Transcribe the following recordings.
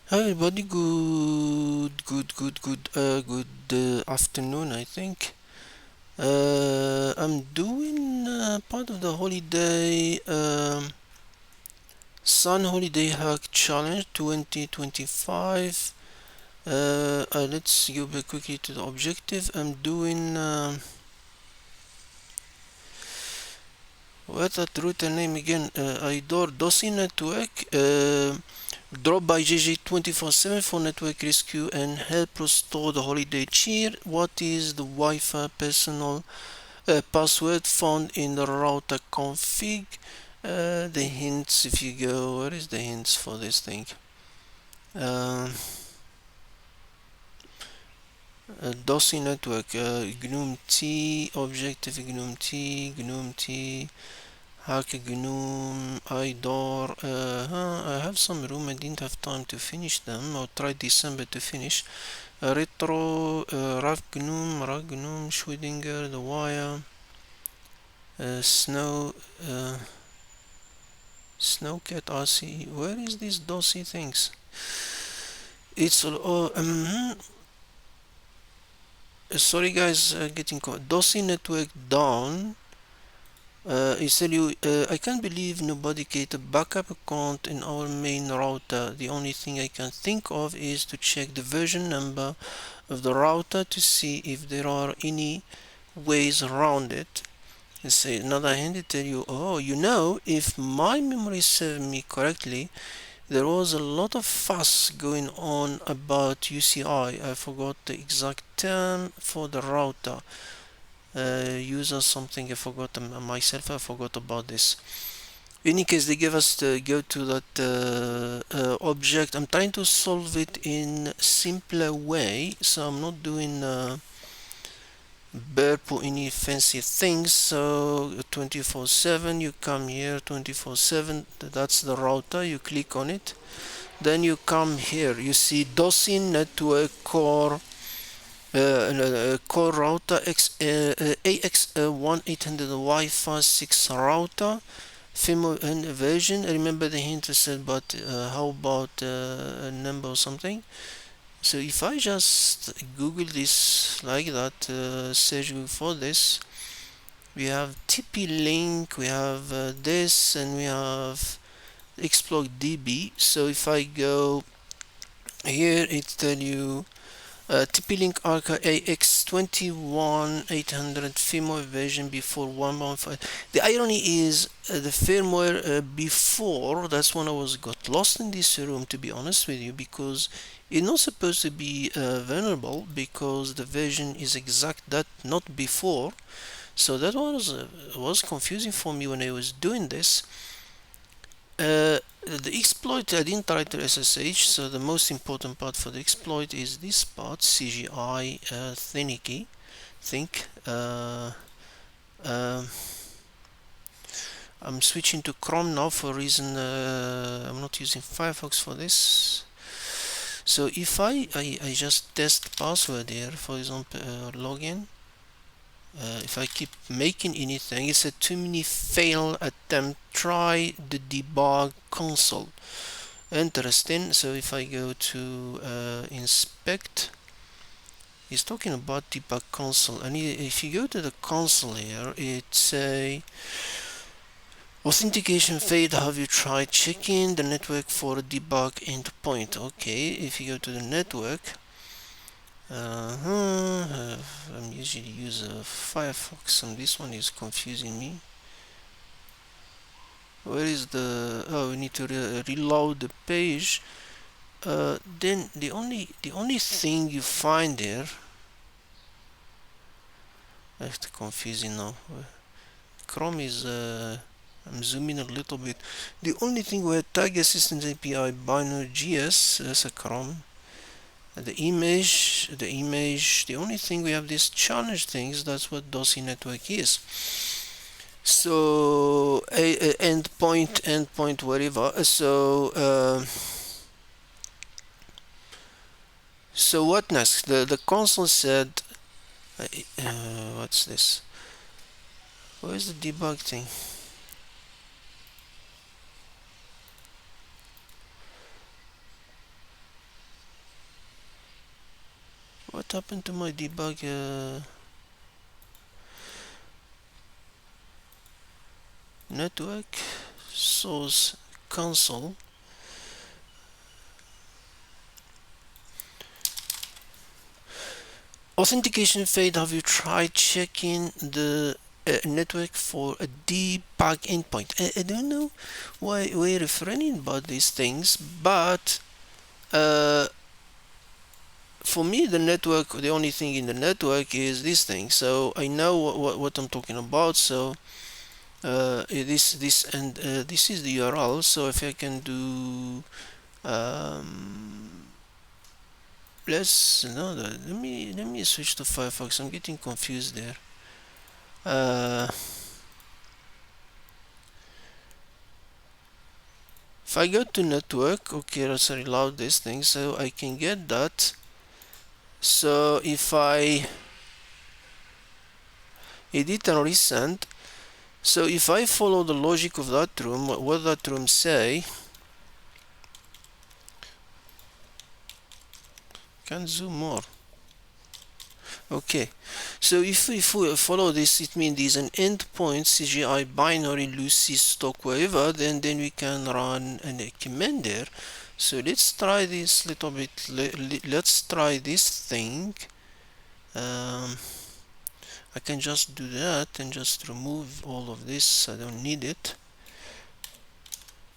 Hi everybody, good afternoon, I think. I'm doing part of the holiday Sun Holiday Hack Challenge 2025. Let's go back quickly to the objective. I'm doing what that router name again? Idor Dosis Network. Drop by JJ 24/7 for network rescue and help restore the holiday cheer. What is the Wi-Fi personal password found in the router config? The hints, if you go, where is the hints for this thing? Uh, DOSI network, GNOME T, objective GNOME T, GNOME T, hack GNOME, IDOR. I have some room, I didn't have time to finish them, or try December to finish. Retro, RAV GNOME, Schwidinger, The Wire, Snow, Snowcat RC. Where is these DOSI things? It's sorry guys, getting DOSI network down. I tell you, I can't believe nobody created a backup account in our main router. The only thing I can think of is to check the version number of the router to see if there are any ways around it. And say another hand, they tell you, oh, if my memory serves me correctly, there was a lot of fuss going on about UCI. I forgot the exact term for the router. User something, I forgot myself, I forgot about this. In any case, they give us to go to that object. I'm trying to solve it in simpler way, so I'm not doing burp or any fancy things. So 24/7, you come here 24/7, that's the router, you click on it. Then you come here, you see DOSI network core core router AX1800 Wi-Fi 6 router firmware version. Remember the hint I said, but how about a number or something? So if I just Google this like that, search for this, we have TP-Link, we have this, and we have exploit DB. So if I go here, it tell you TP-Link Arca AX21800 firmware version before 1.5. The irony is the firmware before, that's when I was got lost in this room, to be honest with you, because it's not supposed to be vulnerable, because the version is exact that not before. So that was confusing for me when I was doing this. The exploit, I didn't write the SSH, so the most important part for the exploit is this part, CGI think. Um, I'm switching to Chrome now for a reason I'm not using Firefox for this. So if I just test password here, for example, login. If I keep making anything, it's a too many fail attempt. Try the debug console. Interesting. So if I go to inspect, he's talking about debug console, and if you go to the console here, it's say authentication failed. Have you tried checking the network for a debug endpoint? Okay, if you go to the network, I'm usually use Firefox, and this one is confusing me. Where is the? Oh, we need to reload the page. Then the only thing you find there, that's confusing now. Chrome is I'm zooming a little bit. The only thing we had tag assistance API binary GS as a Chrome. The only thing we have these challenge things. That's what DOSI network is. So endpoint, whatever. So what next? The console said, what's this? Where's the debug thing? What happened to my debug network source console? Authentication failed. Have you tried checking the network for a debug endpoint? I don't know why we're referring about these things, but for me, the network, the only thing in the network is this thing. So I know what I'm talking about. So this is the URL. So if I can do let's no, let me switch to Firefox. I'm getting confused there. If I go to network, okay, let's reload this thing so I can get that. So if I edit and resend, so if I follow the logic of that room, what that room say, can zoom more. Okay, so if we follow this, it means there's an endpoint CGI binary Lucy stock whatever, then we can run a command there. So let's try this little bit. Let's try this thing. I can just do that and just remove all of this. I don't need it.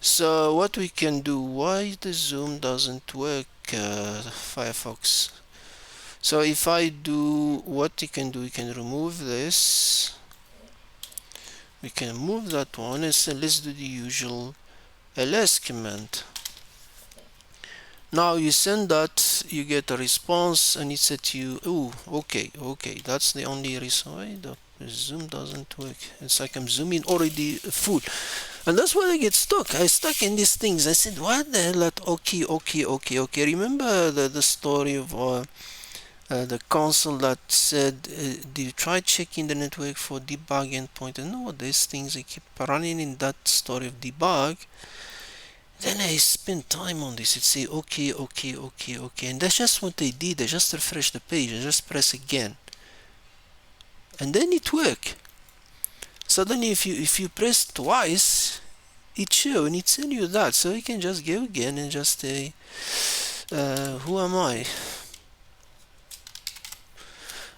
So what we can do, why the zoom doesn't work, Firefox? So if I do, what you can do, you can remove this, we can move that one, and so let's do the usual ls command. Now you send that, you get a response, and it said to you, oh, okay, that's the only reason why the zoom doesn't work. It's like I'm zooming already full, and that's why I get stuck. I stuck in these things. I said, what the hell? Okay. Remember the story of the console that said, do you try checking the network for debug endpoint? And no, these things I keep running in that story of debug. Then I spent time on this. It say okay, and that's just what they did. I just refresh the page. I just press again, and then it work. Suddenly, if you press twice, it show and it tell you that. So you can just go again and just say, who am I?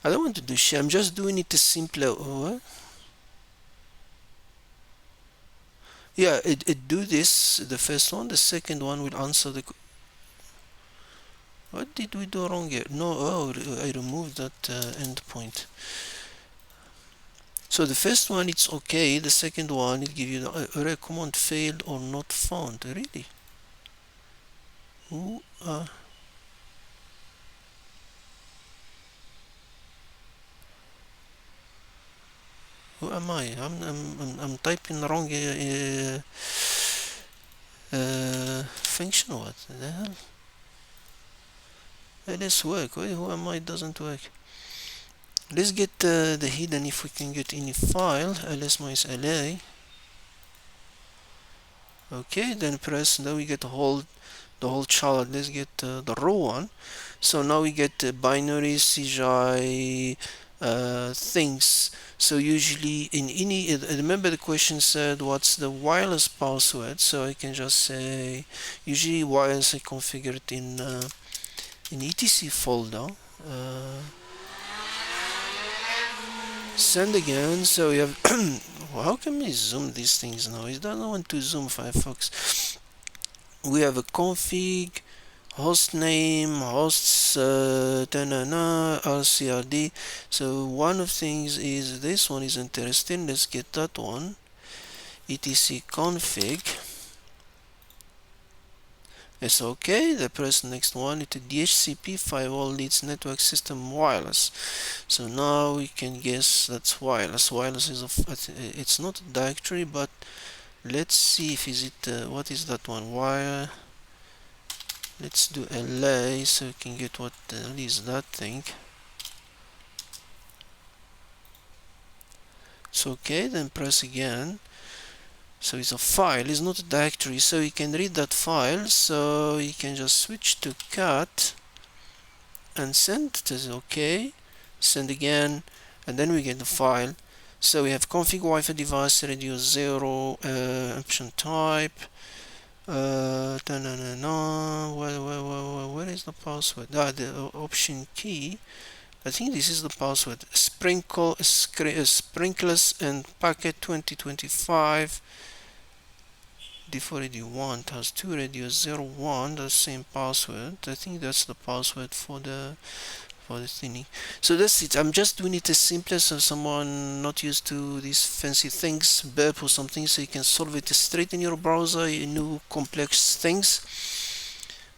I don't want to do shit. I'm just doing it as simpler. What? Yeah, it do this, the first one. The second one will answer the... What did we do wrong here? No, oh, I removed that endpoint. So the first one, it's okay. The second one, it give you the error command failed or not found. Really? Who who am I? I'm typing wrong function. What the hell? Let's work. Wait, who am I? It doesn't work. Let's get the hidden, if we can get any file, ls-la. Okay, then press, now we get the whole child. Let's get the raw one. So now we get binary CGI things. So usually in any, remember the question said what's the wireless password, so I can just say usually wireless I configure it in etc folder. Send again. So we have well, how can we zoom these things now? It doesn't want to zoom, Firefox. We have a config, host name, hosts, rcrd. So one of things is this one is interesting. Let's get that one. etc config. It's okay. The press next one. It's a DHCP firewall leads network system wireless. So now we can guess that's wireless. Wireless is it's not a directory, but let's see if is it what is that one? Wire. Let's do LA so we can get what is that thing. It's okay. Then press again. So it's a file, it's not a directory, so you can read that file. So you can just switch to cat and send. It is okay. Send again, and then we get the file. So we have config Wi-Fi device reduce 0 option type. Where is the password? The option key. I think this is the password. Sprinklers and packet 2025 default radio 1 has 2 radio 01, the same password. I think that's the password for the thingy. So that's it. I'm just doing it as simple as someone not used to these fancy things, burp or something, so you can solve it straight in your browser, new complex things.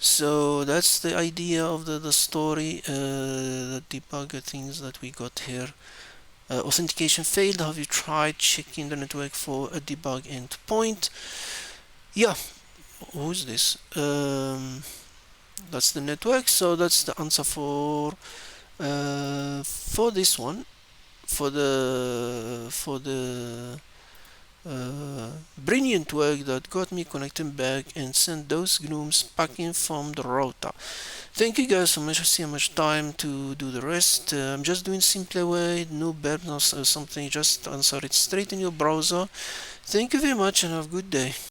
So that's the idea of the story, the debugger things that we got here. Authentication failed. Have you tried checking the network for a debug endpoint? Yeah. Who's this? That's the network. So that's the answer for this one. For the brilliant work that got me connected back and sent those grooms packing from the router. Thank you guys so much. I see how much time to do the rest. I'm just doing simple way, no burp, no something, just answer it straight in your browser. Thank you very much and have a good day.